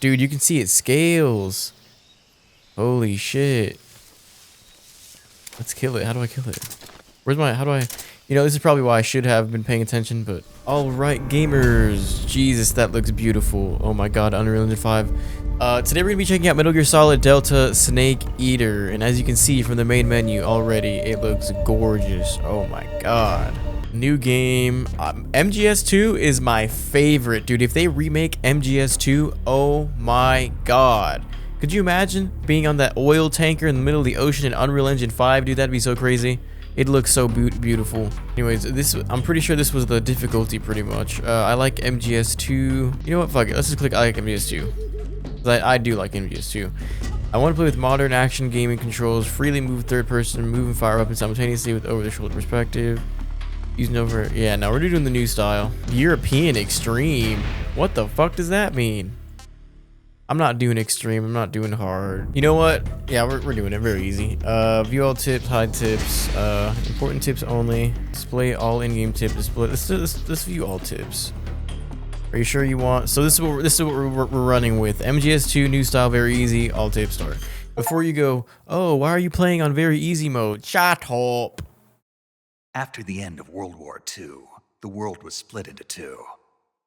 Dude, you can see it scales. Holy shit. Let's kill it. How do I kill it? Where's my, how do I, you know, this is probably why I should have been paying attention, but all right, gamers. Jesus, that looks beautiful. Oh my God, Unreal Engine 5. Today we're gonna be checking out Metal Gear Solid Delta Snake Eater, and as you can see from the main menu already, it looks gorgeous. Oh my God. New game. MGS2 is my favorite, dude. If they remake MGS2, oh my God. Could you imagine being on that oil tanker in the middle of the ocean in Unreal Engine 5, dude? That'd be so crazy. It looks so beautiful. Anyways, this, I'm pretty sure this was the difficulty pretty much. I like MGS2. You know what? Fuck it. Let's just click I like MGS2. I do like MGS2. I want to play with modern action gaming controls, freely move third person, move and fire weapons simultaneously with over the shoulder perspective. Using over, yeah, now we're doing the new style. European extreme. What the fuck does that mean? I'm not doing extreme, I'm not doing hard. You know what? Yeah, we're doing it very easy. View all tips, hide tips, important tips only. Display all in-game tip display. Let's view all tips. Are you sure you want? So this is what we're running with. MGS2 new style, very easy, all tips start. Before you go, oh, why are you playing on very easy mode? Shut up. After the end of World War II, the world was split into two,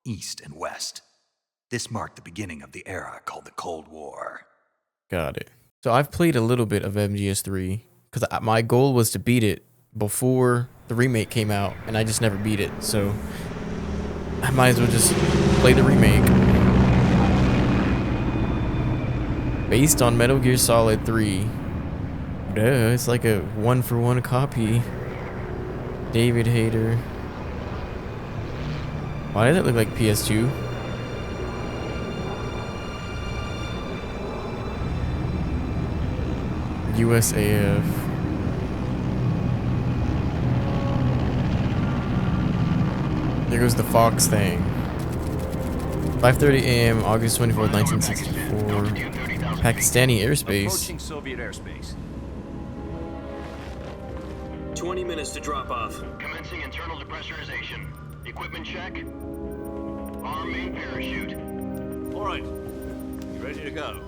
East and West. This marked the beginning of the era called the Cold War. Got it. So I've played a little bit of MGS3 because my goal was to beat it before the remake came out, and I just never beat it. So I might as well just play the remake. Based on Metal Gear Solid 3. Duh, it's like a 1-for-1 copy. David Hayter. Why does it look like PS2? USAF. There goes the Fox thing. 5:30 a.m. August 24th, 1964. Pakistani airspace. Approaching Soviet airspace. 20 minutes to drop off. Commencing internal depressurization. Equipment check. Arm main parachute. All right. Ready to go.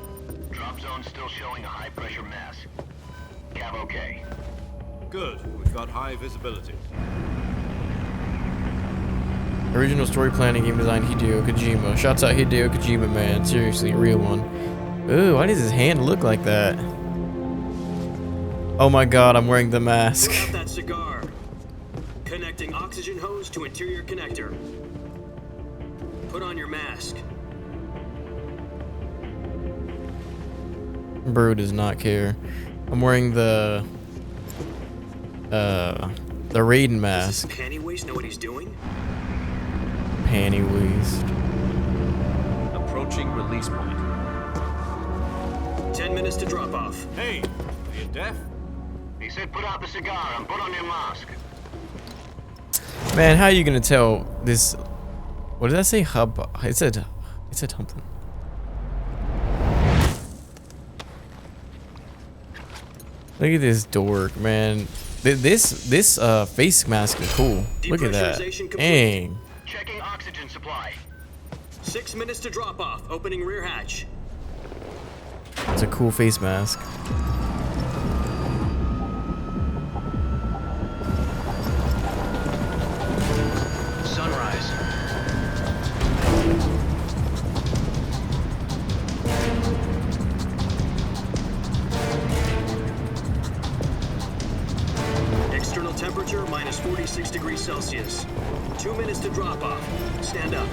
Drop zone still showing a high pressure mass. Cav okay. Good. We've got high visibility. Original story planning, game design, Hideo Kojima. Shouts out Hideo Kojima, man. Seriously, real one. Ooh, why does his hand look like that? Oh my God, I'm wearing the mask. Put out that cigar. Connecting oxygen hose to interior connector. Put on your mask. Bro does not care. I'm wearing the Raiden mask. Does Panty Waist know what he's doing? Panty waist. Approaching release point. 10 minutes to drop off. Hey, are you deaf? He said put out the cigar and put on your mask. Man, how are you gonna tell this? What did I say? Hub? It said something. Look at this dork, man. This face mask is cool. Look at that. Dang. Checking oxygen supply. 6 minutes to drop off. Opening rear hatch. It's a cool face mask. Sunrise. External temperature minus 46 degrees Celsius. 2 minutes to drop off. Stand up.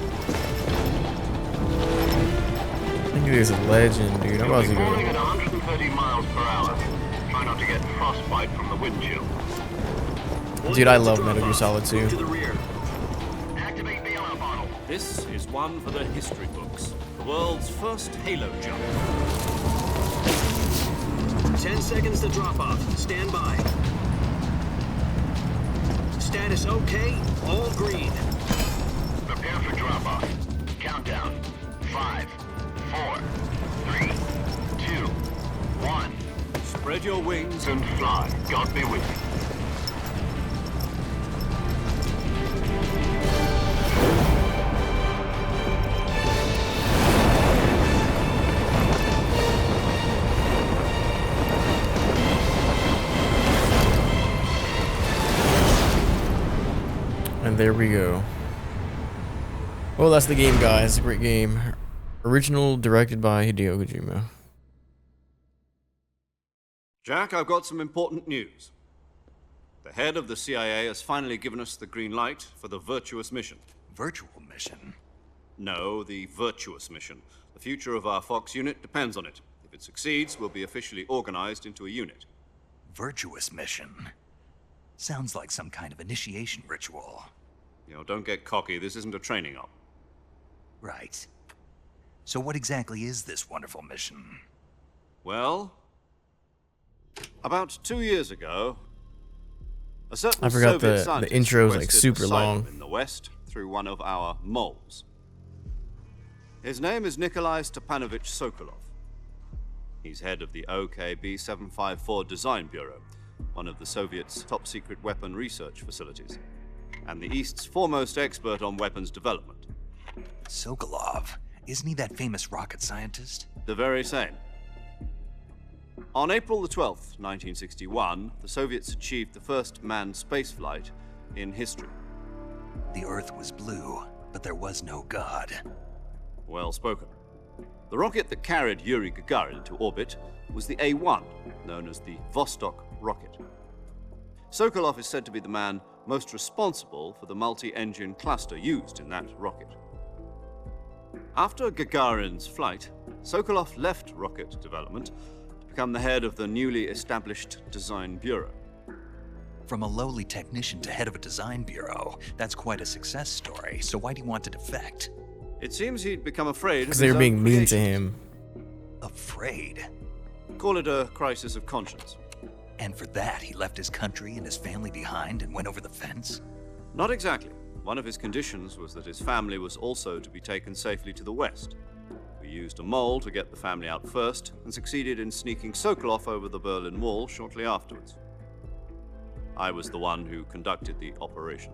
Look at this legend, dude. I'm about to Falling at go. 130 miles per hour. Try not to get frostbite from the wind chill. Dude, I love Metal Gear Solid 2. Move to the rear. Activate bailout bottle. This is one for the history books. The world's first Halo jump. 10 seconds to drop off. Stand by. Status okay. All green. Prepare for drop off. Countdown. 5, 4, 3, 2, 1. Spread your wings And fly. God be with you. there we go. Well, that's the game, guys. A great game. Original, directed by Hideo Kojima. Jack, I've got some important news. The head of the CIA has finally given us the green light for the virtuous mission. Virtual mission? No, the virtuous mission. The future of our Fox unit depends on it. If it succeeds, we'll be officially organized into a unit. Virtuous mission? Sounds like some kind of initiation ritual. You know, don't get cocky. This isn't a training op. Right. So what exactly is this wonderful mission? Well, about 2 years ago, a certain I forgot Soviet the scientist intro is like requested super asylum long. in the West through one of our moles. His name is Nikolai Stepanovich Sokolov. He's head of the OKB 754 Design Bureau, one of the Soviets' top-secret weapon research facilities, and the East's foremost expert on weapons development. Sokolov? Isn't he that famous rocket scientist? The very same. On April the 12th, 1961, the Soviets achieved the first manned spaceflight in history. The Earth was blue, but there was no God. Well spoken. The rocket that carried Yuri Gagarin to orbit was the A-1, known as the Vostok rocket. Sokolov is said to be the man most responsible for the multi-engine cluster used in that rocket. After Gagarin's flight, Sokolov left rocket development to become the head of the newly established Design Bureau. From a lowly technician to head of a design bureau, that's quite a success story. So why do you want to defect? It seems he'd become afraid Because they were being mean to him. Afraid? Call it a crisis of conscience. And for that, he left his country and his family behind and went over the fence? Not exactly. One of his conditions was that his family was also to be taken safely to the West. We used a mole to get the family out first and succeeded in sneaking Sokolov over the Berlin Wall shortly afterwards. I was the one who conducted the operation.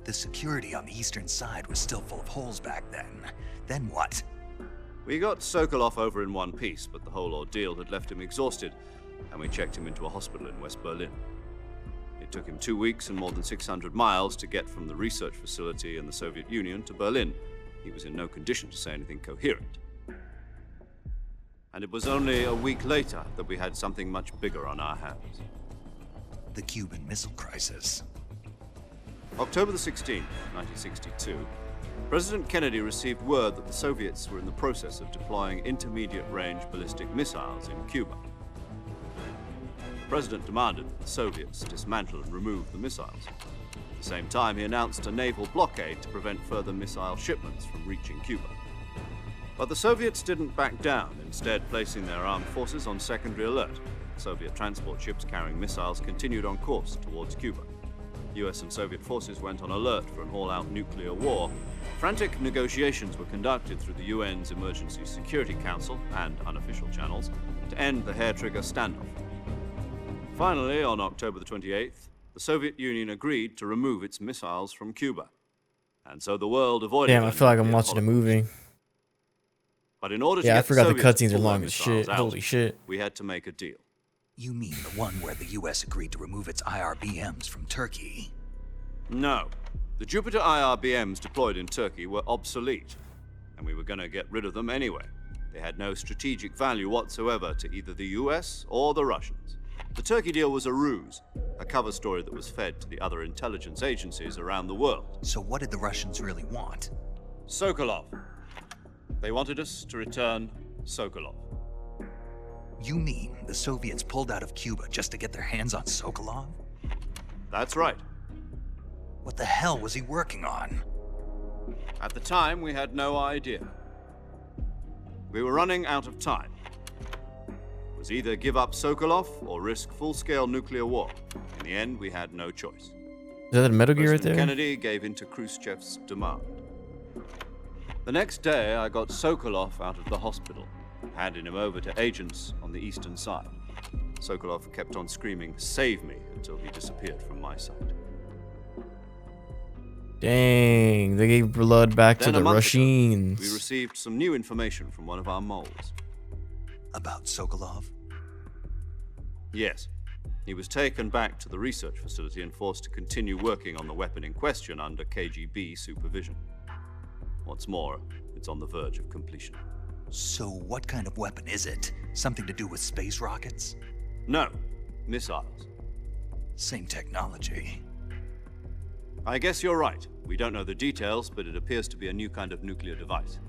The security on the eastern side was still full of holes back then. Then what? We got Sokolov over in one piece, but the whole ordeal had left him exhausted, and we checked him into a hospital in West Berlin. It took him 2 weeks and more than 600 miles to get from the research facility in the Soviet Union to Berlin. He was in no condition to say anything coherent. And it was only a week later that we had something much bigger on our hands. The Cuban Missile Crisis. October the 16th, 1962, President Kennedy received word that the Soviets were in the process of deploying intermediate-range ballistic missiles in Cuba. The President demanded that the Soviets dismantle and remove the missiles. At the same time, he announced a naval blockade to prevent further missile shipments from reaching Cuba. But the Soviets didn't back down, instead placing their armed forces on secondary alert. Soviet transport ships carrying missiles continued on course towards Cuba. US and Soviet forces went on alert for an all-out nuclear war. Frantic negotiations were conducted through the UN's Emergency Security Council and unofficial channels to end the hair-trigger standoff. Finally, on October the 28th, the Soviet Union agreed to remove its missiles from Cuba. And so the world avoided... Damn, I feel like I'm watching a movie. But in order to Yeah, I get forgot the Soviets to cutscenes are pull their long as missiles shit. out, Holy shit. we had to make a deal. You mean the one where the US agreed to remove its IRBMs from Turkey? No. The Jupiter IRBMs deployed in Turkey were obsolete, and we were going to get rid of them anyway. They had no strategic value whatsoever to either the US or the Russians. The Turkey deal was a ruse, a cover story that was fed to the other intelligence agencies around the world. So what did the Russians really want? Sokolov. They wanted us to return Sokolov. You mean the Soviets pulled out of Cuba just to get their hands on Sokolov? That's right. What the hell was he working on? At the time, we had no idea. We were running out of time. It was either give up Sokolov or risk full-scale nuclear war. In the end, we had no choice. Is that a Metal Gear right President there? Kennedy gave in to Khrushchev's demand. The next day, I got Sokolov out of the hospital, handed him over to agents on the eastern side. Sokolov kept on screaming, "Save me," until he disappeared from my sight. Dang, they gave blood back to Then the a month ago, Russians. we received some new information from one of our moles. About Sokolov? Yes. He was taken back to the research facility and forced to continue working on the weapon in question under KGB supervision. What's more, it's on the verge of completion. So what kind of weapon is it? Something to do with space rockets? No, missiles. Same technology. I guess you're right. We don't know the details, but it appears to be a new kind of nuclear device.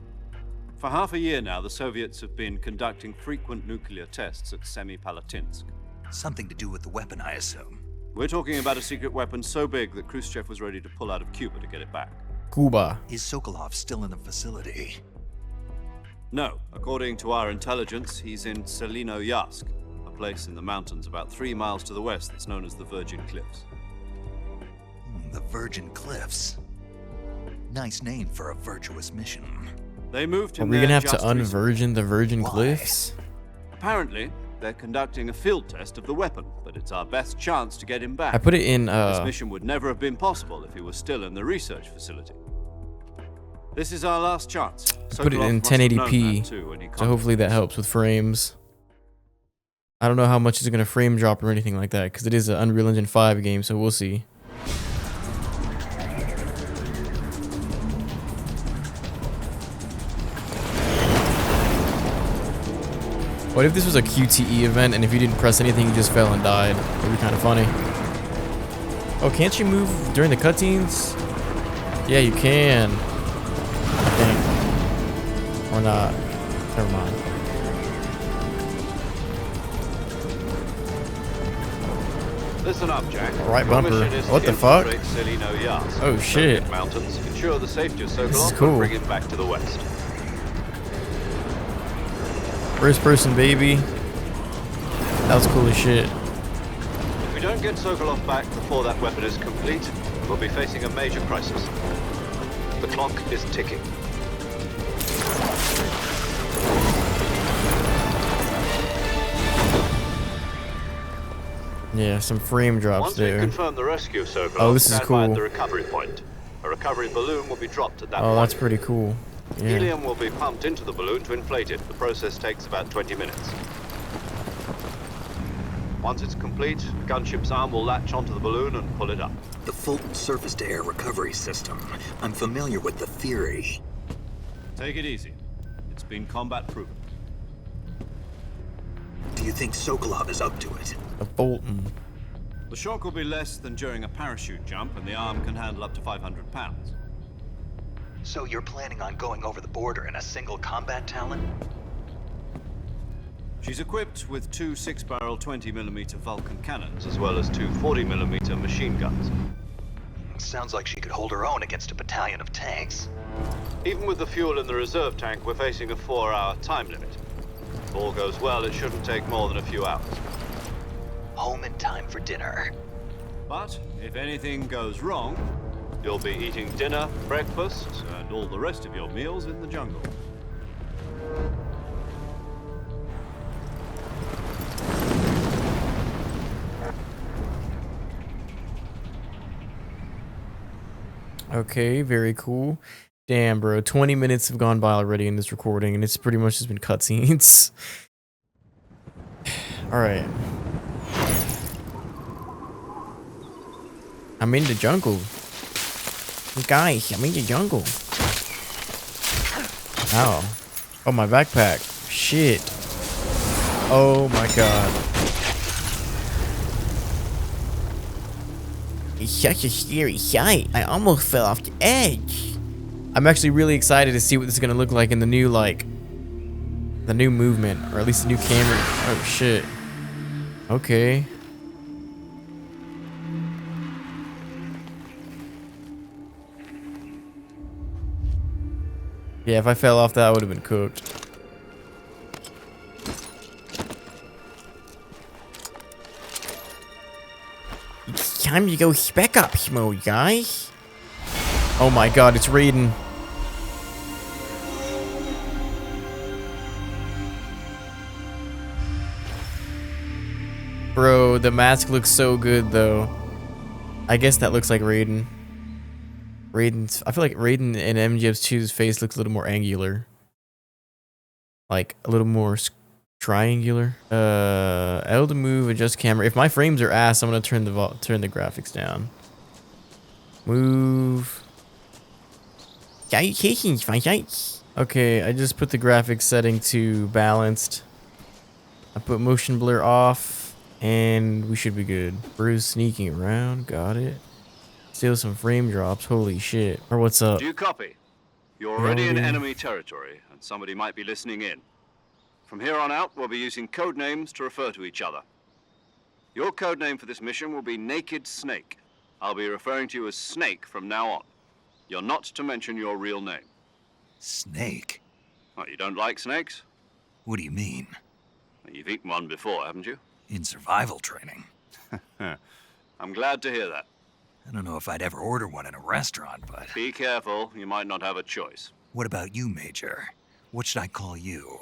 For half a year now, the Soviets have been conducting frequent nuclear tests at Semipalatinsk. Something to do with the weapon, I assume. We're talking about a secret weapon so big that Khrushchev was ready to pull out of Cuba to get it back. Cuba. Is Sokolov still in the facility? No, according to our intelligence, he's in Selinoyarsk, a place in the mountains about 3 miles to the west that's known as the Virgin Cliffs. The Virgin Cliffs. Nice name for a virtuous mission. They moved Are him we there gonna have just to unvirgin the Virgin Why? Cliffs? Apparently, they're conducting a field test of the weapon, but it's our best chance to get him back. I put it in This mission would never have been possible if he was still in the research facility. This is our last chance. put it Sokolov in must have known 1080p, that too when he so hopefully that contacted us. helps with frames. I don't know how much it's gonna frame drop or anything like that, because it is an Unreal Engine 5 game, so we'll see. What if this was a QTE event, and if you didn't press anything, you just fell and died? It'd be kind of funny. Oh, can't you move during the cutscenes? Yeah, you can. I think. Or not. Never mind. Listen up, Jack. Right Your bumper. mission is to What the fuck? infiltrate Selinoyarsk, Oh, the shit. Soviet mountains, ensure the safety of This is Sokolov, cool. and bring him back to the west. First person, baby. That was cool as shit. If we don't get Sokolov back before that weapon is complete, we'll be facing a major crisis. The clock is ticking. Yeah, some frame drops Once we there. confirm the rescue of Sokolov, Oh, this is stand by at cool. the recovery point. A recovery balloon will be dropped at that Oh, point. that's pretty cool. Yeah. Helium will be pumped into the balloon to inflate it. The process takes about 20 minutes. Once it's complete, the gunship's arm will latch onto the balloon and pull it up. The Fulton surface-to-air recovery system. I'm familiar with the theory. Take it easy. It's been combat proven. Do you think Sokolov is up to it? The Bolton. The shock will be less than during a parachute jump, and the arm can handle up to 500 pounds. So you're planning on going over the border in a single combat Talon? She's equipped with 2 6-barrel 20mm Vulcan cannons, as well as 2 40mm machine guns. Sounds like she could hold her own against a battalion of tanks. Even with the fuel in the reserve tank, we're facing a 4-hour time limit. If all goes well, it shouldn't take more than a few hours. Home in time for dinner. But if anything goes wrong, you'll be eating dinner, breakfast, and all the rest of your meals in the jungle. Okay, very cool. Damn, bro. 20 minutes have gone by already in this recording, and it's pretty much just been cutscenes. Alright. I'm in the jungle. Guys, I'm in the jungle. Ow. Oh, my backpack. Shit. Oh my god. It's such a scary sight. I almost fell off the edge. I'm actually really excited to see what this is gonna look like in the new, like, the new movement, or at least the new camera. Oh shit. Okay. Yeah, if I fell off that, I would have been cooked. It's time to go spec ops mode, guys. Oh my god, it's Raiden. Bro, the mask looks so good though. I guess that looks like Raiden. I feel like Raiden in MGS2's face looks a little more angular. Like a little more Triangular. L to move, adjust camera. If my frames are ass, I'm gonna turn the graphics down. Move. Okay, I just put the graphics setting to balanced. I put motion blur off, and we should be good. Bruce sneaking around, got it. Still some frame drops, holy shit. Or what's up? Do you copy? You're already in enemy territory, and somebody might be listening in. From here on out, we'll be using code names to refer to each other. Your code name for this mission will be Naked Snake. I'll be referring to you as Snake from now on. You're not to mention your real name. Snake? What, you don't like snakes? What do you mean? You've eaten one before, haven't you? In survival training? I'm glad to hear that. I don't know if I'd ever order one in a restaurant, but... Be careful, you might not have a choice. What about you, Major? What should I call you?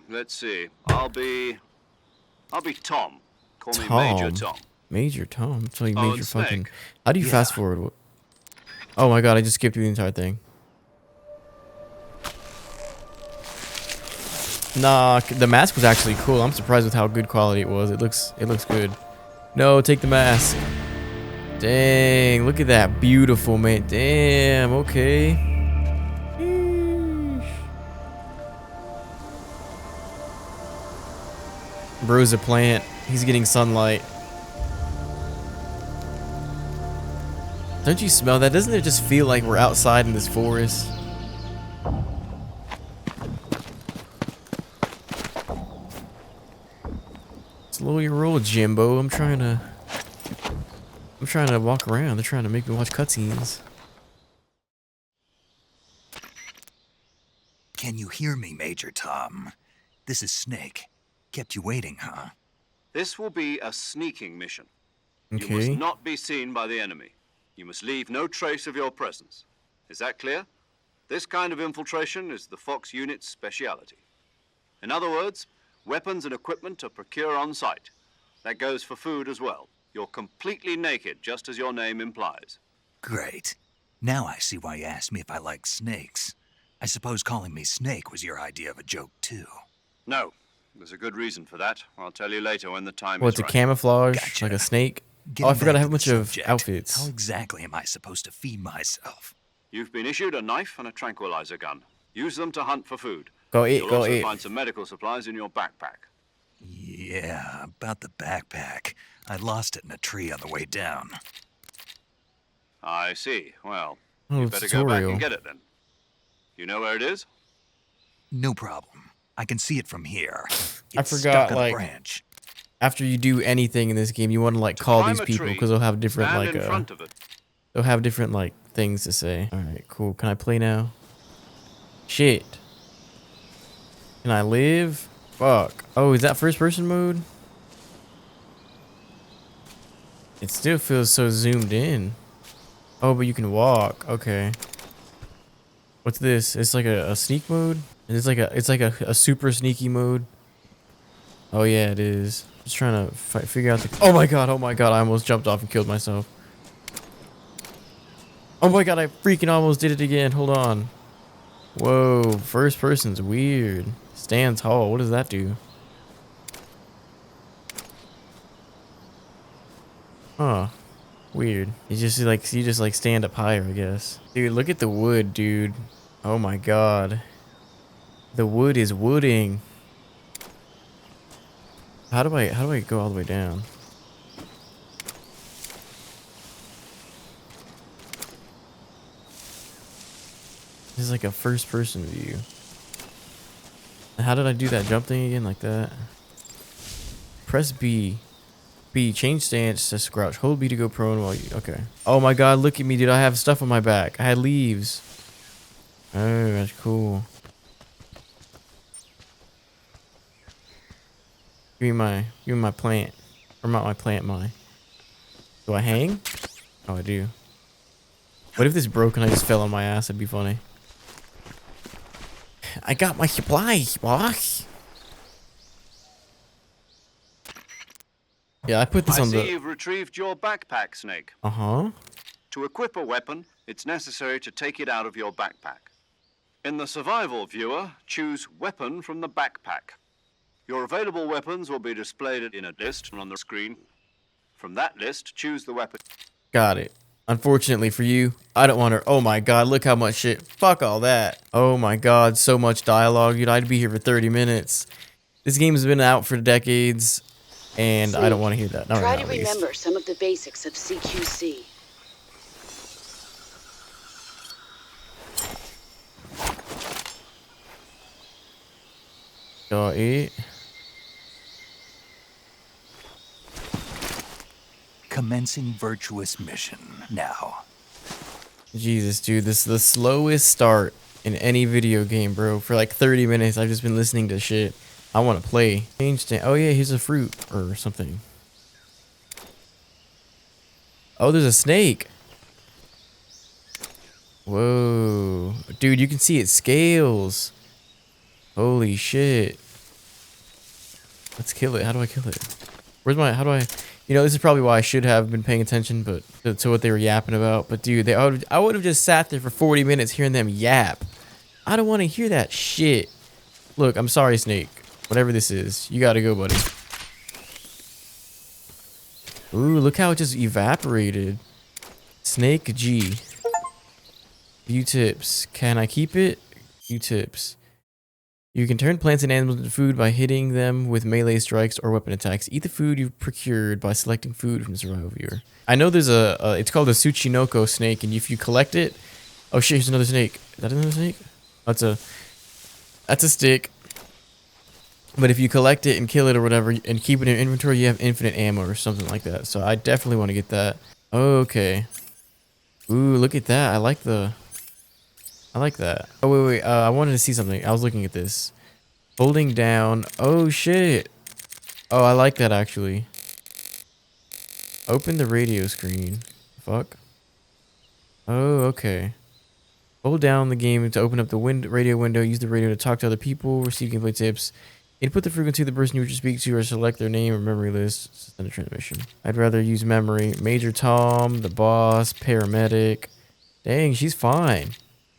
Let's see. I'll be Tom. Call me Tom. Major Tom. Major Tom? It's like Oh, Major and fucking... Snake. How do you fast forward? Oh my god, I just skipped through the entire thing. Nah, the mask was actually cool. I'm surprised with how good quality it was. It looks good. No, take the mask. Dang, look at that. Beautiful, man. Damn, okay. Sheesh. Bro's a plant. He's getting sunlight. Don't you smell that? Doesn't it just feel like we're outside in this forest? Slow your roll, Jimbo. I'm trying to walk around. They're trying to make me watch cutscenes. Can you hear me, Major Tom? This is Snake. Kept you waiting, huh? This will be a sneaking mission. You Okay. must not be seen by the enemy. You must leave no trace of your presence. Is that clear? This kind of infiltration is the Fox unit's speciality. In other words, weapons and equipment are procured on site. That goes for food as well. You're completely naked, just as your name implies. Great. Now I see why you asked me if I like snakes. I suppose calling me Snake was your idea of a joke, too. No, there's a good reason for that. I'll tell you later when the time What's is a right. camouflage? Gotcha. Like a snake? Getting Oh, I forgot back I to have a the bunch of subject, outfits. How exactly am I supposed to feed myself? You've been issued a knife and a tranquilizer gun. Use them to hunt for food. Go eat, You'll go also eat. find some medical supplies in your backpack. Yeah, about the backpack. I lost it in a tree on the way down. I see. Well, Oh, you it's better go back tutorial. and get it then. You know where it is? No problem. I can see it from here. I It's forgot, stuck on like- a branch. After you do anything in this game, you want to like call Climb these a people tree, because they'll have different stand like in front of it. they'll have different like things to say. All right, cool. Can I play now? Shit. Can I live? Fuck. Oh, is that first person mode? It still feels so zoomed in. Oh, but you can walk. Okay. What's this? It's like a sneak mode? It's like a super sneaky mode. Oh yeah, it is. Just trying to figure out the... Oh my god, I almost jumped off and killed myself. Oh my god, I freaking almost did it again. Hold on. Whoa, first person's weird. Stand tall, what does that do? Huh. Weird. You just like stand up higher, I guess. Dude, look at the wood, dude. Oh my god. The wood is wooding. How do I go all the way down? This is like a first person view. How did I do that jump thing again like that? Press B. B, change stance to crouch. Hold B to go prone while you... Okay. Oh my god, look at me, dude. I have stuff on my back. I had leaves. Oh, that's cool. Give me my plant. Or not my plant, Do I hang? Oh, I do. What if this broke and I just fell on my ass? That'd be funny. I got my supplies, boss. Yeah, I put this I on see the... you've retrieved your backpack, Snake. Uh-huh. To equip a weapon, it's necessary to take it out of your backpack. In the survival viewer, choose Weapon from the backpack. Your available weapons will be displayed in a list on the screen. From that list, choose the weapon. Got it. Unfortunately for you, I don't want to. Oh my god, look how much shit. Fuck all that. Oh my god, so much dialogue. Dude, I'd be here for 30 minutes. This game's been out for decades, and I don't want to hear that. Not Try right now, to at least. remember some of the basics of CQC. Got it. Commencing virtuous mission now. Jesus, dude, this is the slowest start in any video game, bro. For like 30 minutes, I've just been listening to shit. I want to play. Oh yeah, here's a fruit or something. Oh, there's a snake. Whoa. Dude, you can see it scales. Holy shit. Let's kill it. How do I kill it? Where's my... How do I... You know, this is probably why I should have been paying attention but to what they were yapping about. But dude, I would have just sat there for 40 minutes hearing them yap. I don't want to hear that shit. Look, I'm sorry, Snake. Whatever this is. You gotta go, buddy. Ooh, look how it just evaporated. Snake G. View tips. Can I keep it? View tips. You can turn plants and animals into food by hitting them with melee strikes or weapon attacks. Eat the food you've procured by selecting food from the survival viewer. I know there's it's called a Tsuchinoko snake, and if you collect it... Oh shit, here's another snake. Is that another snake? That's a stick. But if you collect it and kill it or whatever, and keep it in inventory, you have infinite ammo or something like that. So I definitely want to get that. Okay. Ooh, look at that. I like that. Oh, wait. I wanted to see something. I was looking at this. Holding down. Oh, shit. Oh, I like that, actually. Open the radio screen. Fuck. Oh, okay. Hold down the game to open up the radio window. Use the radio to talk to other people. Receive gameplay tips. Input the frequency of the person you wish to speak to or select their name or memory list. Send a transmission. I'd rather use memory. Major Tom, the boss, paramedic. Dang, she's fine.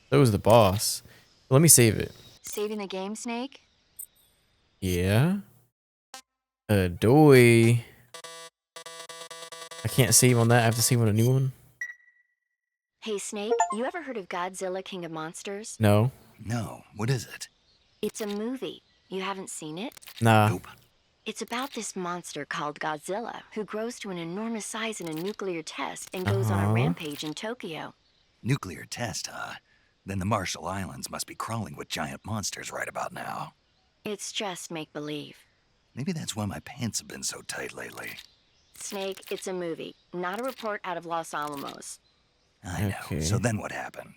So was the boss. Let me save it. Saving the game, Snake? Yeah. Doy. I can't save on that. I have to save on a new one. Hey, Snake, you ever heard of Godzilla King of Monsters? No. No, what is it? It's a movie. You haven't seen it? Nah. Nope. It's about this monster called Godzilla, who grows to an enormous size in a nuclear test and goes on a rampage in Tokyo. Nuclear test, huh? Then the Marshall Islands must be crawling with giant monsters right about now. It's just make-believe. Maybe that's why my pants have been so tight lately. Snake, it's a movie, not a report out of Los Alamos. I know. Okay. So then what happened?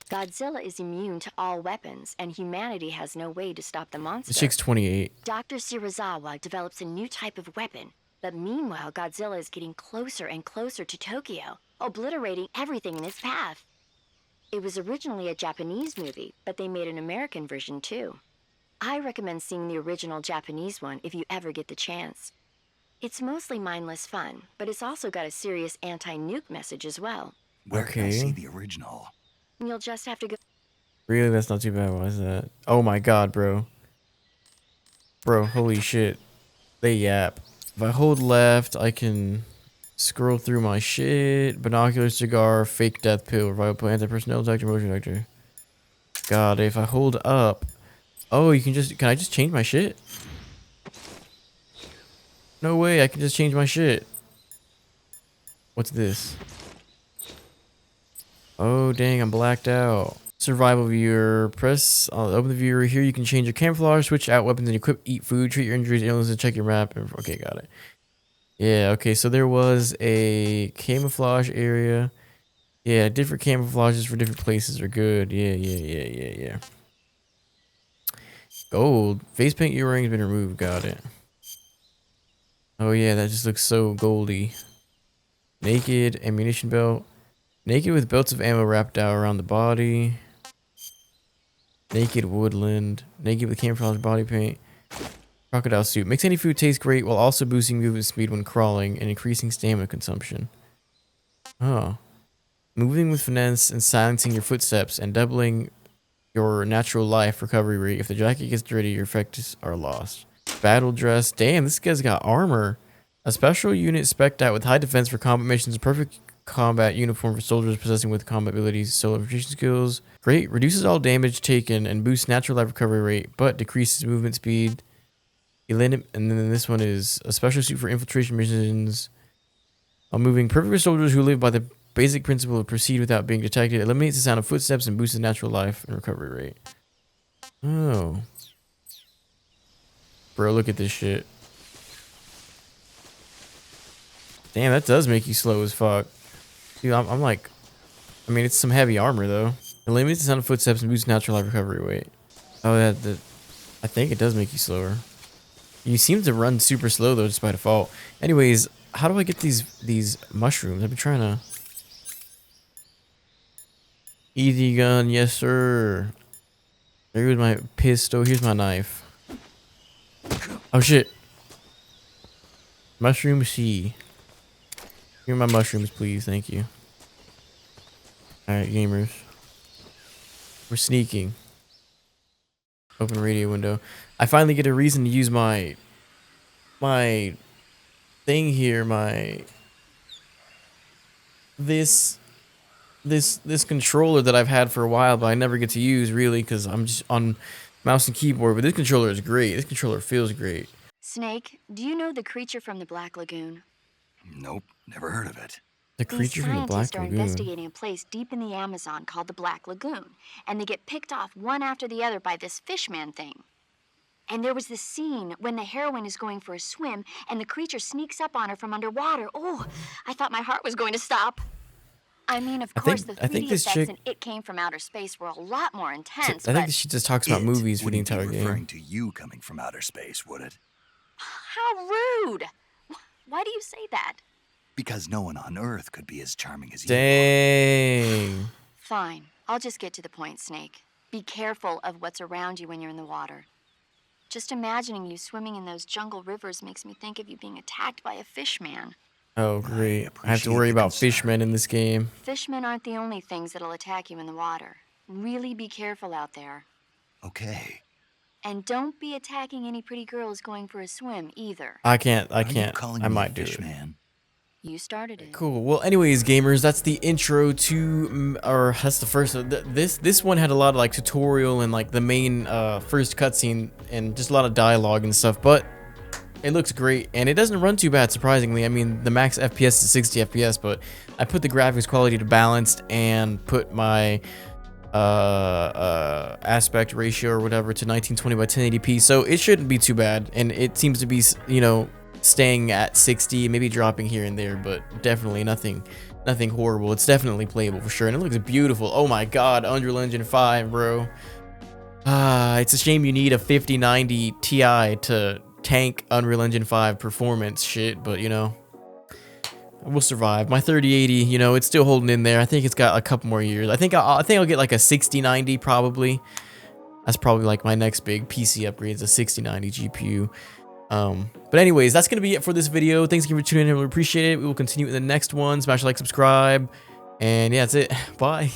Godzilla is immune to all weapons, and humanity has no way to stop the monster. This chick's 28. Dr. Shirazawa develops a new type of weapon, but meanwhile, Godzilla is getting closer and closer to Tokyo, obliterating everything in its path. It was originally a Japanese movie, but they made an American version too. I recommend seeing the original Japanese one if you ever get the chance. It's mostly mindless fun, but it's also got a serious anti-nuke message as well. Where can I Okay. see the original? You'll just have to go. Really? That's not too bad. Why is that? Oh my god, bro. Bro, holy shit. They yap. If I hold left, I can scroll through my shit. Binocular, cigar, fake death pill, revival pill, anti-personnel detector, motion detector. God, if I hold up... Oh, you can just... Can I just change my shit? No way, I can just change my shit. What's this? Oh, dang, I'm blacked out. Survival viewer. Press... open the viewer. Here you can change your camouflage, switch out weapons and equip, eat food, treat your injuries, illnesses, check your map. Okay, got it. Yeah, okay, so there was a camouflage area. Yeah, different camouflages for different places are good. Yeah. Gold. Face paint earring has been removed. Got it. Oh, yeah, that just looks so goldy. Naked. Ammunition belt. Naked with belts of ammo wrapped out around the body. Naked woodland. Naked with camouflage body paint. Crocodile suit. Makes any food taste great while also boosting movement speed when crawling and increasing stamina consumption. Oh. Moving with finesse and silencing your footsteps and doubling your natural life recovery rate. If the jacket gets dirty, your effects are lost. Battle dress. Damn, this guy's got armor. A special unit spec'd out with high defense for combat missions. A perfect combat uniform for soldiers possessing with combat abilities, solo infiltration skills. Great. Reduces all damage taken and boosts natural life recovery rate, but decreases movement speed. And then this one is a special suit for infiltration missions. While moving, perfect for soldiers who live by the basic principle of proceed without being detected. Eliminates the sound of footsteps and boosts the natural life and recovery rate. Oh. Bro, look at this shit. Damn, that does make you slow as fuck. Dude, I'm like... I mean, it's some heavy armor, though. Eliminates the sound of footsteps and boosts natural life recovery rate. Oh, I think it does make you slower. You seem to run super slow, though, just by default. Anyways, how do I get these mushrooms? I've been trying to... Easy gun, yes, sir. Here's my pistol. Here's my knife. Oh, shit. Mushroom C. Give me my mushrooms, please. Thank you. Alright, gamers. We're sneaking. Open radio window. I finally get a reason to use my thing here, this controller that I've had for a while, but I never get to use really because I'm just on mouse and keyboard. But this controller is great. This controller feels great. Snake, do you know the creature from the Black Lagoon? Nope, never heard of it. The creature from the Black Scientists are Lagoon. investigating a place deep in the Amazon called the Black Lagoon, and they get picked off one after the other by this fishman thing. And there was this scene when the heroine is going for a swim, and the creature sneaks up on her from underwater. Oh, I thought my heart was going to stop. I mean, of course, the 3D effects in It Came From Outer Space were a lot more intense, I think she just talks about movies for the entire game. Referring to you coming from outer space, would it? How rude! Why do you say that? Because no one on Earth could be as charming as you. Dang. Fine. I'll just get to the point, Snake. Be careful of what's around you when you're in the water. Just imagining you swimming in those jungle rivers makes me think of you being attacked by a fishman. Oh, great. I have to worry about fishmen in this game. Fishmen aren't the only things that'll attack you in the water. Really be careful out there. Okay. And don't be attacking any pretty girls going for a swim either. I can't. Are you calling I me might a do fish it. man? You started it. Cool. Well, anyways, gamers, that's the intro to, or that's the first. This one had a lot of like tutorial and like the main first cutscene and just a lot of dialogue and stuff. But it looks great and it doesn't run too bad, surprisingly. I mean, the max FPS is 60 FPS, but I put the graphics quality to balanced and put my aspect ratio or whatever to 1920 by 1080p, so it shouldn't be too bad. And it seems to be, you know, staying at 60, maybe dropping here and there, but definitely nothing horrible. It's definitely playable for sure, and it looks beautiful. Oh my god, Unreal Engine 5, bro. It's a shame you need a 5090 Ti to tank Unreal Engine 5 performance shit, but you know, we'll survive. My 3080, you know, it's still holding in there. I think it's got a couple more years. I think I'll get like a 6090 probably. That's probably like my next big PC upgrade, is a 6090 GPU. But anyways, that's gonna be it for this video. Thanks again for tuning in. We appreciate it. We will continue in the next one. Smash like, subscribe, and yeah, that's it. Bye.